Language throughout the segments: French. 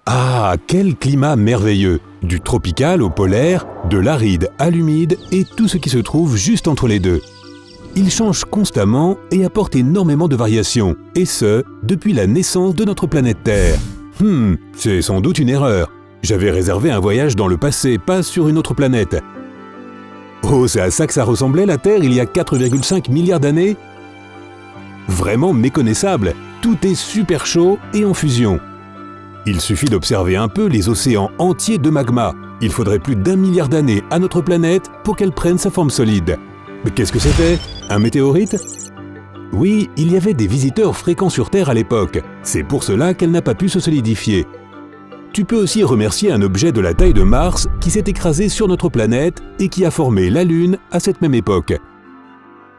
Ah, quel climat merveilleux! Du tropical au polaire, de l'aride à l'humide et tout ce qui se trouve juste entre les deux. Il change constamment et apporte énormément de variations, et ce, depuis la naissance de notre planète Terre. C'est sans doute une erreur. J'avais réservé un voyage dans le passé, pas sur une autre planète. Oh, c'est à ça que ça ressemblait la Terre il y a 4,5 milliards d'années? Vraiment méconnaissable, tout est super chaud et en fusion. Il suffit d'observer un peu les océans entiers de magma. Il faudrait plus d'1 milliard d'années à notre planète pour qu'elle prenne sa forme solide. Mais qu'est-ce que c'était? Un météorite? Oui, il y avait des visiteurs fréquents sur Terre à l'époque. C'est pour cela qu'elle n'a pas pu se solidifier. Tu peux aussi remercier un objet de la taille de Mars qui s'est écrasé sur notre planète et qui a formé la Lune à cette même époque.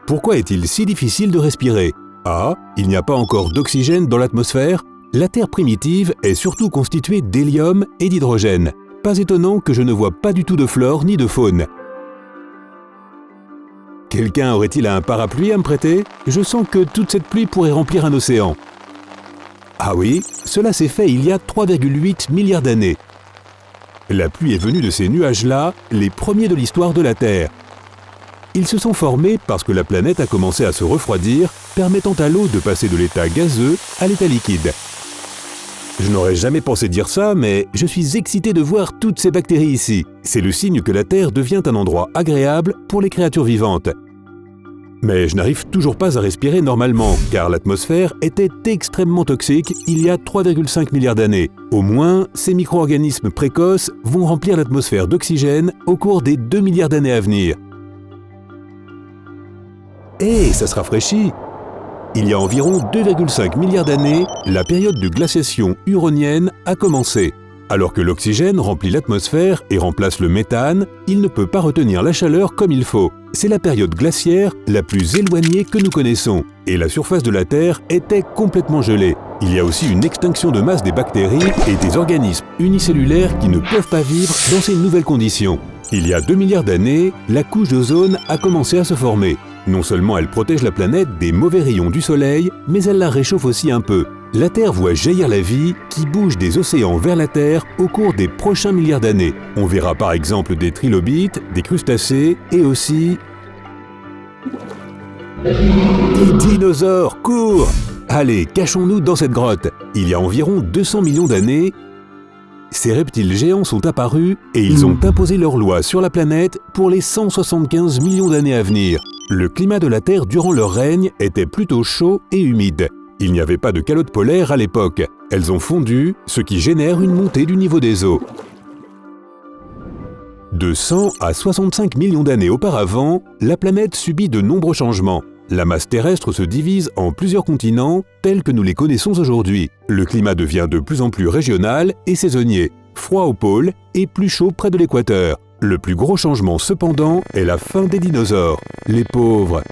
Pourquoi est-il si difficile de respirer? Ah, il n'y a pas encore d'oxygène dans l'atmosphère? La Terre primitive est surtout constituée d'hélium et d'hydrogène. Pas étonnant que je ne vois pas du tout de flore ni de faune. Quelqu'un aurait-il un parapluie à me prêter? Je sens que toute cette pluie pourrait remplir un océan. Ah oui, cela s'est fait il y a 3,8 milliards d'années. La pluie est venue de ces nuages-là, les premiers de l'histoire de la Terre. Ils se sont formés parce que la planète a commencé à se refroidir, permettant à l'eau de passer de l'état gazeux à l'état liquide. Je n'aurais jamais pensé dire ça, mais je suis excité de voir toutes ces bactéries ici. C'est le signe que la Terre devient un endroit agréable pour les créatures vivantes. Mais je n'arrive toujours pas à respirer normalement, car l'atmosphère était extrêmement toxique il y a 3,5 milliards d'années. Au moins, ces micro-organismes précoces vont remplir l'atmosphère d'oxygène au cours des 2 milliards d'années à venir. Et ça se rafraîchit! Il y a environ 2,5 milliards d'années, la période de glaciation huronienne a commencé. Alors que l'oxygène remplit l'atmosphère et remplace le méthane, il ne peut pas retenir la chaleur comme il faut. C'est la période glaciaire la plus éloignée que nous connaissons, et la surface de la Terre était complètement gelée. Il y a aussi une extinction de masse des bactéries et des organismes unicellulaires qui ne peuvent pas vivre dans ces nouvelles conditions. Il y a 2 milliards d'années, la couche d'ozone a commencé à se former. Non seulement elle protège la planète des mauvais rayons du Soleil, mais elle la réchauffe aussi un peu. La Terre voit jaillir la vie qui bouge des océans vers la Terre au cours des prochains milliards d'années. On verra par exemple des trilobites, des crustacés et aussi... des dinosaures, cours! Allez, cachons-nous dans cette grotte. Il y a environ 200 millions d'années, ces reptiles géants sont apparus et ils ont imposé leurs lois sur la planète pour les 175 millions d'années à venir. Le climat de la Terre durant leur règne était plutôt chaud et humide. Il n'y avait pas de calotte polaire à l'époque. Elles ont fondu, ce qui génère une montée du niveau des eaux. De 100 à 65 millions d'années auparavant, la planète subit de nombreux changements. La masse terrestre se divise en plusieurs continents tels que nous les connaissons aujourd'hui. Le climat devient de plus en plus régional et saisonnier, froid au pôle et plus chaud près de l'équateur. Le plus gros changement cependant est la fin des dinosaures. Les pauvres.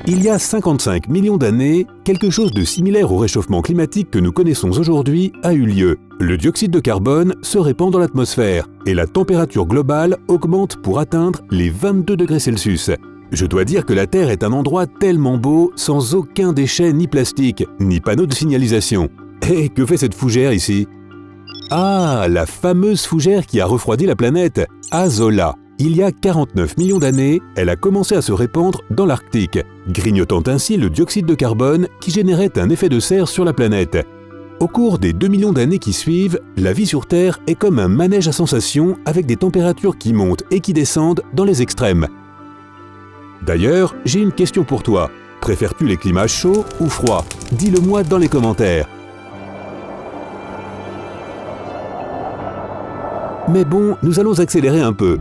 Il y a 55 millions d'années, quelque chose de similaire au réchauffement climatique que nous connaissons aujourd'hui a eu lieu. Le dioxyde de carbone se répand dans l'atmosphère et la température globale augmente pour atteindre les 22 degrés Celsius. Je dois dire que la Terre est un endroit tellement beau, sans aucun déchet ni plastique, ni panneau de signalisation. Et que fait cette fougère ici? Ah, la fameuse fougère qui a refroidi la planète, Azola. Il y a 49 millions d'années, elle a commencé à se répandre dans l'Arctique, grignotant ainsi le dioxyde de carbone qui générait un effet de serre sur la planète. Au cours des 2 millions d'années qui suivent, la vie sur Terre est comme un manège à sensations avec des températures qui montent et qui descendent dans les extrêmes. D'ailleurs, j'ai une question pour toi. Préfères-tu les climats chauds ou froids? Dis-le-moi dans les commentaires. Mais bon, nous allons accélérer un peu.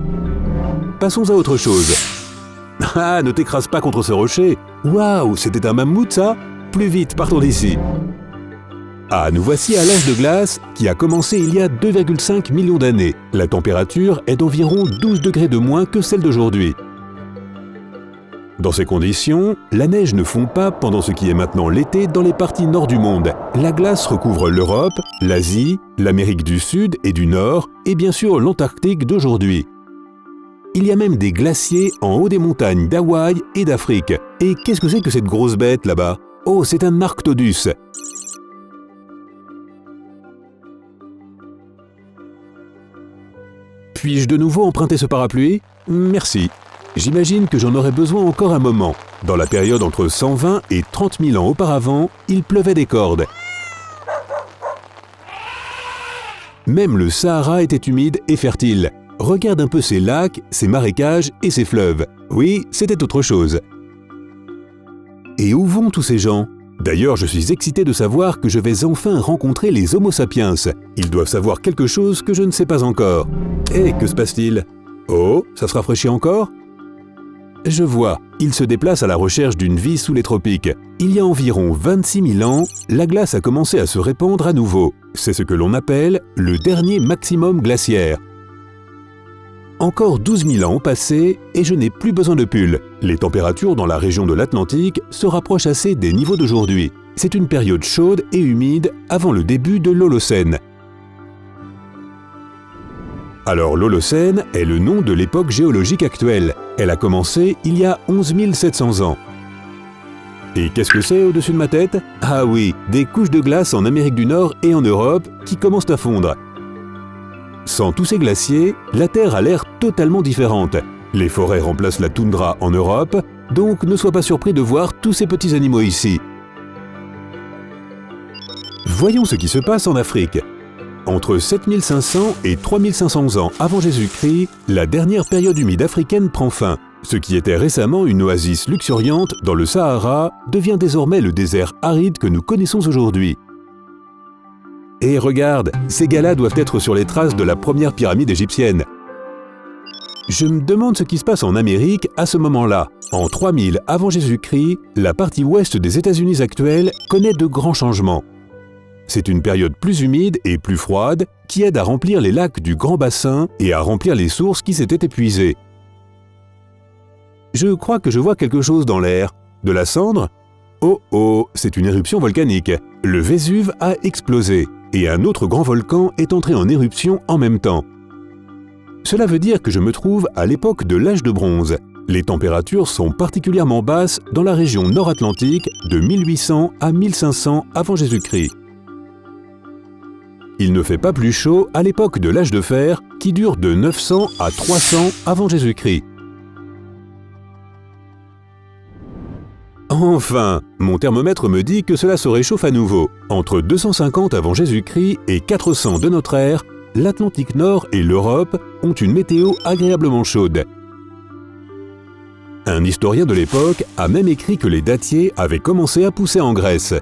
Passons à autre chose. Ah, ne t'écrase pas contre ce rocher. Waouh, c'était un mammouth ça? Plus vite, partons d'ici. Ah, nous voici à l'âge de glace qui a commencé il y a 2,5 millions d'années. La température est d'environ 12 degrés de moins que celle d'aujourd'hui. Dans ces conditions, la neige ne fond pas pendant ce qui est maintenant l'été dans les parties nord du monde. La glace recouvre l'Europe, l'Asie, l'Amérique du Sud et du Nord et bien sûr l'Antarctique d'aujourd'hui. Il y a même des glaciers en haut des montagnes d'Hawaï et d'Afrique. Et qu'est-ce que c'est que cette grosse bête là-bas? Oh, c'est un Arctodus. Puis-je de nouveau emprunter ce parapluie? Merci. J'imagine que j'en aurais besoin encore un moment. Dans la période entre 120 et 30 000 ans auparavant, il pleuvait des cordes. Même le Sahara était humide et fertile. Regarde un peu ces lacs, ces marécages et ces fleuves. Oui, c'était autre chose. Et où vont tous ces gens? D'ailleurs, je suis excité de savoir que je vais enfin rencontrer les Homo sapiens. Ils doivent savoir quelque chose que je ne sais pas encore. Et que se passe-t-il? Oh, ça se rafraîchit encore? Je vois, ils se déplacent à la recherche d'une vie sous les tropiques. Il y a environ 26 000 ans, la glace a commencé à se répandre à nouveau. C'est ce que l'on appelle le dernier maximum glaciaire. Encore 12 000 ans ont passé et je n'ai plus besoin de pull. Les températures dans la région de l'Atlantique se rapprochent assez des niveaux d'aujourd'hui. C'est une période chaude et humide avant le début de l'Holocène. Alors l'Holocène est le nom de l'époque géologique actuelle. Elle a commencé il y a 11 700 ans. Et qu'est-ce que c'est au-dessus de ma tête? Ah oui, des couches de glace en Amérique du Nord et en Europe qui commencent à fondre. Sans tous ces glaciers, la Terre a l'air totalement différente. Les forêts remplacent la toundra en Europe, donc ne sois pas surpris de voir tous ces petits animaux ici. Voyons ce qui se passe en Afrique. Entre 7500 et 3500 ans avant Jésus-Christ, la dernière période humide africaine prend fin. Ce qui était récemment une oasis luxuriante dans le Sahara devient désormais le désert aride que nous connaissons aujourd'hui. Et regarde, ces gars-là doivent être sur les traces de la première pyramide égyptienne. Je me demande ce qui se passe en Amérique à ce moment-là. En 3000 avant Jésus-Christ, la partie ouest des États-Unis actuels connaît de grands changements. C'est une période plus humide et plus froide qui aide à remplir les lacs du Grand Bassin et à remplir les sources qui s'étaient épuisées. Je crois que je vois quelque chose dans l'air. De la cendre? Oh oh, c'est une éruption volcanique. Le Vésuve a explosé et un autre grand volcan est entré en éruption en même temps. Cela veut dire que je me trouve à l'époque de l'âge de bronze. Les températures sont particulièrement basses dans la région nord-atlantique de 1800 à 1500 avant Jésus-Christ. Il ne fait pas plus chaud à l'époque de l'âge de fer qui dure de 900 à 300 avant Jésus-Christ. Enfin, mon thermomètre me dit que cela se réchauffe à nouveau. Entre 250 avant Jésus-Christ et 400 de notre ère, l'Atlantique Nord et l'Europe ont une météo agréablement chaude. Un historien de l'époque a même écrit que les dattiers avaient commencé à pousser en Grèce.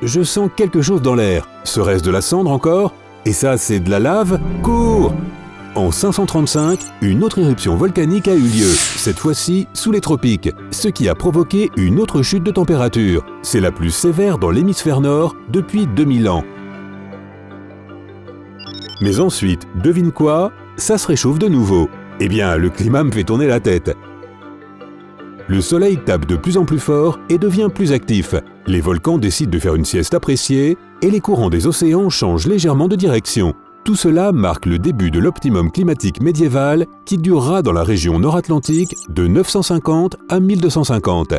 Je sens quelque chose dans l'air. Serait-ce de la cendre encore? Et ça, c'est de la lave? Cours! En 535, une autre éruption volcanique a eu lieu, cette fois-ci sous les tropiques, ce qui a provoqué une autre chute de température. C'est la plus sévère dans l'hémisphère nord depuis 2000 ans. Mais ensuite, devine quoi? Ça se réchauffe de nouveau. Eh bien, le climat me fait tourner la tête. Le soleil tape de plus en plus fort et devient plus actif. Les volcans décident de faire une sieste appréciée et les courants des océans changent légèrement de direction. Tout cela marque le début de l'optimum climatique médiéval qui durera dans la région nord-atlantique de 950 à 1250.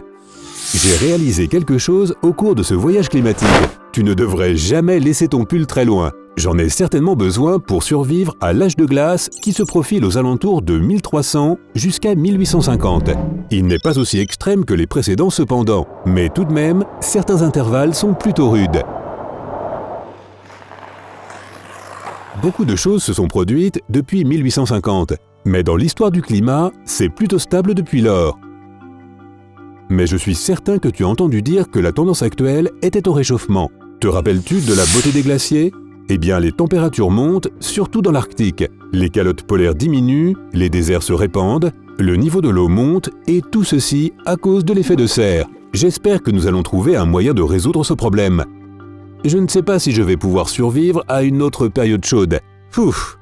J'ai réalisé quelque chose au cours de ce voyage climatique. Tu ne devrais jamais laisser ton pull très loin. J'en ai certainement besoin pour survivre à l'âge de glace qui se profile aux alentours de 1300 jusqu'à 1850. Il n'est pas aussi extrême que les précédents cependant, mais tout de même, certains intervalles sont plutôt rudes. Beaucoup de choses se sont produites depuis 1850, mais dans l'histoire du climat, c'est plutôt stable depuis lors. Mais je suis certain que tu as entendu dire que la tendance actuelle était au réchauffement. Te rappelles-tu de la beauté des glaciers? Eh bien, les températures montent, surtout dans l'Arctique. Les calottes polaires diminuent, les déserts se répandent, le niveau de l'eau monte, et tout ceci à cause de l'effet de serre. J'espère que nous allons trouver un moyen de résoudre ce problème. Je ne sais pas si je vais pouvoir survivre à une autre période chaude. Ouf!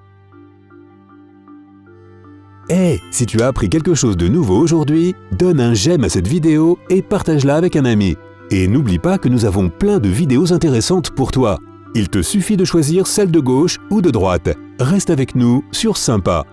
Hey, si tu as appris quelque chose de nouveau aujourd'hui, donne un j'aime à cette vidéo et partage-la avec un ami. Et n'oublie pas que nous avons plein de vidéos intéressantes pour toi. Il te suffit de choisir celle de gauche ou de droite. Reste avec nous sur Sympa.